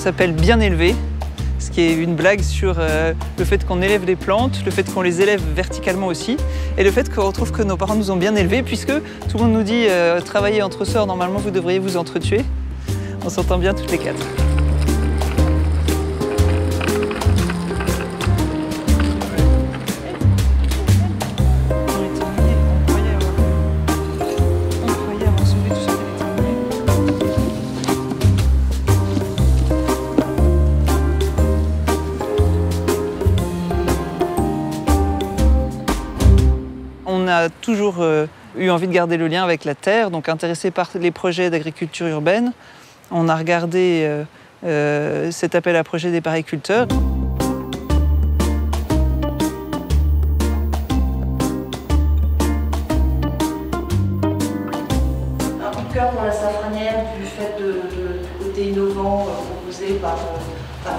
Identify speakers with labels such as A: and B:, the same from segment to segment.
A: s'appelle Bien élevé, ce qui est une blague sur le fait qu'on élève les plantes, le fait qu'on les élève verticalement aussi, et le fait qu'on trouve que nos parents nous ont bien élevés, puisque tout le monde nous dit travaillez entre sœurs, normalement vous devriez vous entretuer. On s'entend bien toutes les quatre. On a toujours eu envie de garder le lien avec la terre, donc intéressé par les projets d'agriculture urbaine. On a regardé cet appel à projet des pariculteurs.
B: Un coup de cœur pour la safranière du fait du côté innovant proposé par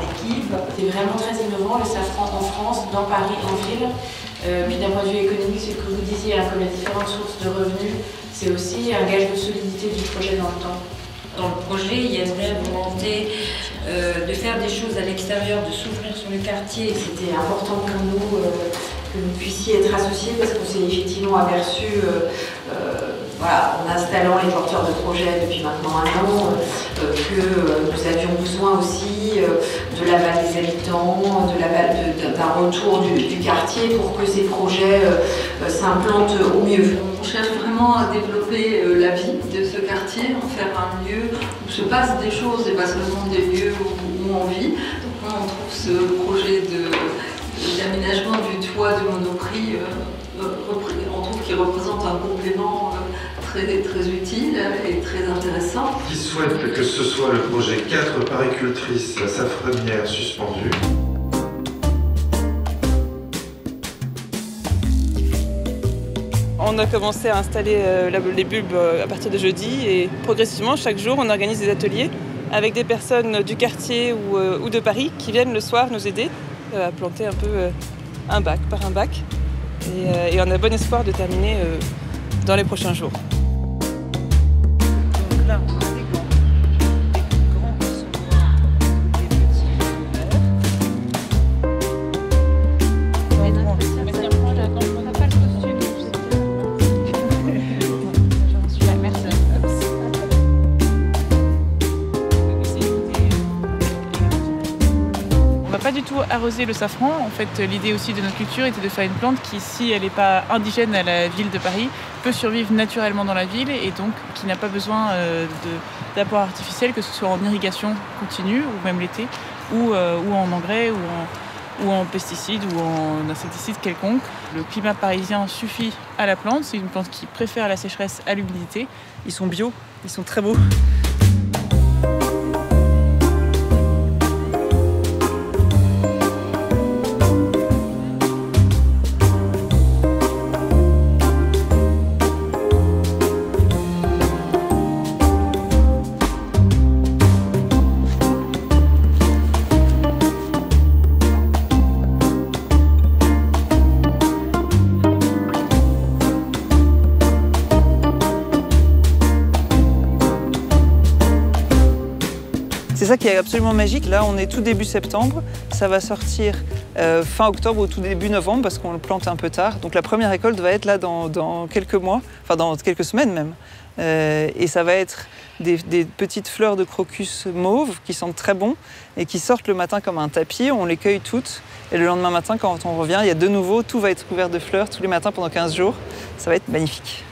B: l'équipe.
C: C'est vraiment très innovant le safran en France, dans Paris, en ville. Puis d'un point de vue économique, c'est ce que vous disiez, hein, comme il y a différentes sources de revenus, c'est aussi un gage de solidité du projet dans le temps.
D: Dans le projet, il y a une vraie volonté de faire des choses à l'extérieur, de s'ouvrir sur le quartier.
C: C'était important pour nous que vous puissiez être associés parce qu'on s'est effectivement aperçu, voilà, en installant les porteurs de projets depuis maintenant 1 an, que nous avions besoin aussi de l'aval des habitants, d'un retour du quartier pour que ces projets s'implantent au mieux.
B: On cherche vraiment à développer la vie de ce quartier, en faire un lieu où se passent des choses et pas seulement des lieux où on vit. Donc là, on trouve ce projet d'aménagement du toit de Monoprix, on trouve qu'il représente un complément très utile et très intéressant.
E: Qui souhaite que ce soit le projet 4 paricultrices safranières suspendues.
A: On a commencé à installer les bulbes à partir de jeudi et progressivement, chaque jour, on organise des ateliers avec des personnes du quartier ou de Paris qui viennent le soir nous aider à planter un peu un bac par un bac. Et on a bon espoir de terminer dans les prochains jours. Donc là, on a des grands qui sont des petits
F: On va pas du tout arroser le safran. En fait, l'idée aussi de notre culture était de faire une plante qui, si elle n'est pas indigène à la ville de Paris, peut survivre naturellement dans la ville et donc qui n'a pas besoin d'apport artificiel, que ce soit en irrigation continue ou même l'été, ou en engrais ou en pesticides ou en insecticides quelconques. Le climat parisien suffit à la plante. C'est une plante qui préfère la sécheresse à l'humidité.
A: Ils sont bio, ils sont très beaux. C'est ça qui est absolument magique. Là, on est tout début septembre. Ça va sortir fin octobre ou tout début novembre parce qu'on le plante un peu tard. Donc la première récolte va être là dans quelques mois, enfin dans quelques semaines même. Et ça va être des petites fleurs de crocus mauve qui sentent très bon et qui sortent le matin comme un tapis. On les cueille toutes. Et le lendemain matin, quand on revient, il y a de nouveau, tout va être couvert de fleurs tous les matins pendant 15 jours. Ça va être magnifique.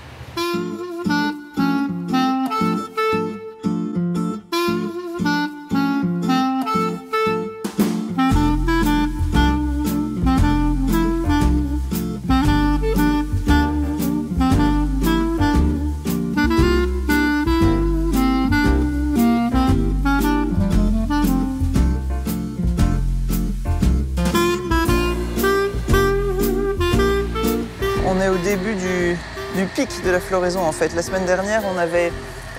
A: On est au début du pic de la floraison en fait. La semaine dernière, on avait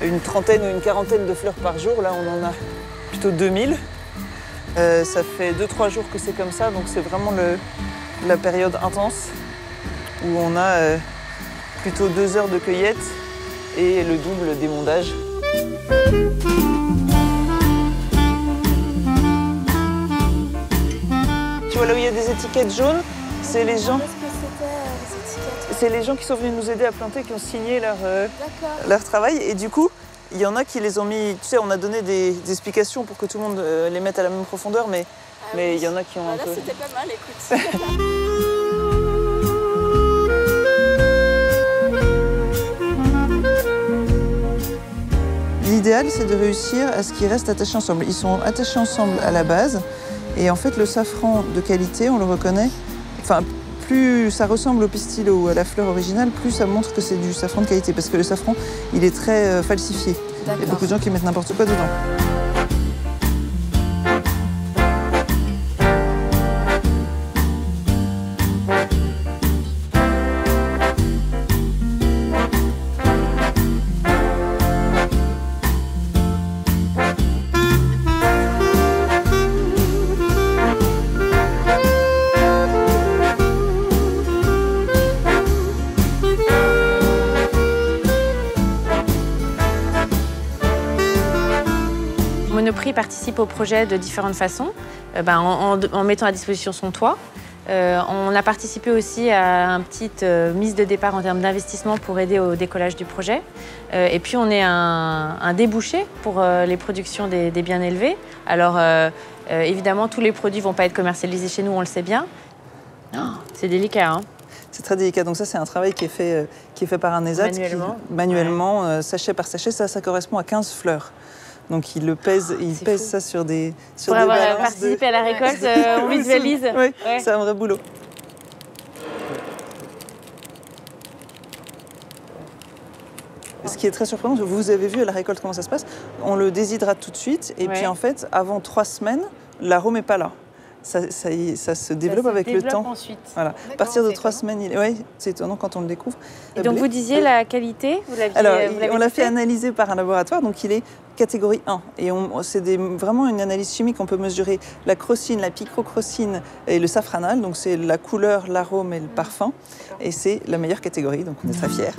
A: une trentaine ou une quarantaine de fleurs par jour. Là, on en a plutôt 2000. Ça fait 2-3 jours que c'est comme ça, donc c'est vraiment la période intense où on a plutôt 2 heures de cueillette et le double d'émondage. vois là où il y a des étiquettes jaunes, c'est les gens.
G: Qu'est-ce que c'était les étiquettes?
A: C'est les gens qui sont venus nous aider à planter, qui ont signé leur travail. Et du coup, il y en a qui les ont mis. Tu sais, on a donné des explications pour que tout le monde les mette à la même profondeur, mais il y en a qui ont un
G: là,
A: peu.
G: c'était pas mal, écoute.
A: L'idéal, c'est de réussir à ce qu'ils restent attachés ensemble. Ils sont attachés ensemble à la base. Et en fait, le safran de qualité, on le reconnaît. Enfin, plus ça ressemble au pistil ou à la fleur originale, plus ça montre que c'est du safran de qualité. Parce que le safran, il est très falsifié. Il y a beaucoup de gens qui mettent n'importe quoi dedans.
H: Monoprix participe au projet de différentes façons, en mettant à disposition son toit. On a participé aussi à une petite mise de départ en termes d'investissement pour aider au décollage du projet. Et puis on est un débouché pour les productions des biens élevés. Alors évidemment, tous les produits ne vont pas être commercialisés chez nous, on le sait bien. C'est délicat, hein.
A: C'est très délicat. Donc ça, c'est un travail qui est fait par un ESAT. Manuellement, sachet par sachet. Ça correspond à 15 fleurs. Donc il pèse ça sur des balances.
H: Pour avoir participé à la récolte, on visualise.
A: Oui, c'est un vrai boulot. Ce qui est très surprenant, vous avez vu à la récolte comment ça se passe, on le déshydrate tout de suite et puis en fait, avant 3 semaines, l'arôme n'est pas là. Ça se développe avec le temps.
H: Ensuite.
A: Voilà. À partir de 3 semaines, c'est étonnant quand on le découvre.
H: Et donc vous disiez la qualité,
A: on l'a fait analyser par un laboratoire, donc il est catégorie 1. Et c'est vraiment une analyse chimique, on peut mesurer la crocine, la picrocrocine et le safranal, donc c'est la couleur, l'arôme et le parfum. Et c'est la meilleure catégorie, donc on est très fiers.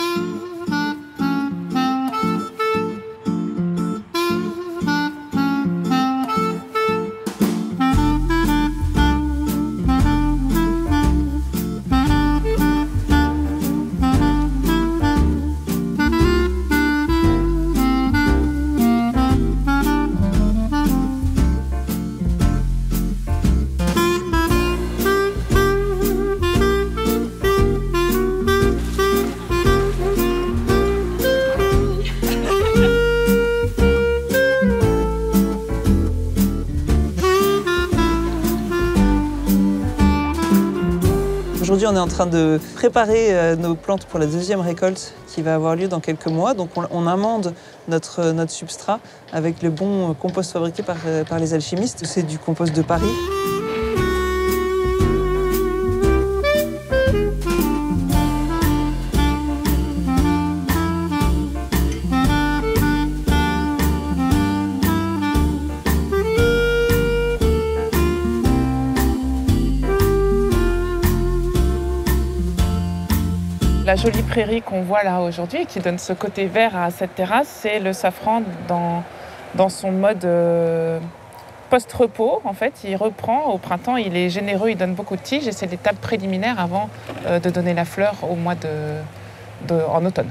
A: Aujourd'hui, on est en train de préparer nos plantes pour la deuxième récolte qui va avoir lieu dans quelques mois. Donc on amende notre substrat avec le bon compost fabriqué par les alchimistes. C'est du compost de Paris.
F: La jolie prairie qu'on voit là aujourd'hui, qui donne ce côté vert à cette terrasse, c'est le safran dans son mode post-repos. En fait, il reprend au printemps, il est généreux, il donne beaucoup de tiges et c'est l'étape préliminaire avant de donner la fleur au mois en automne.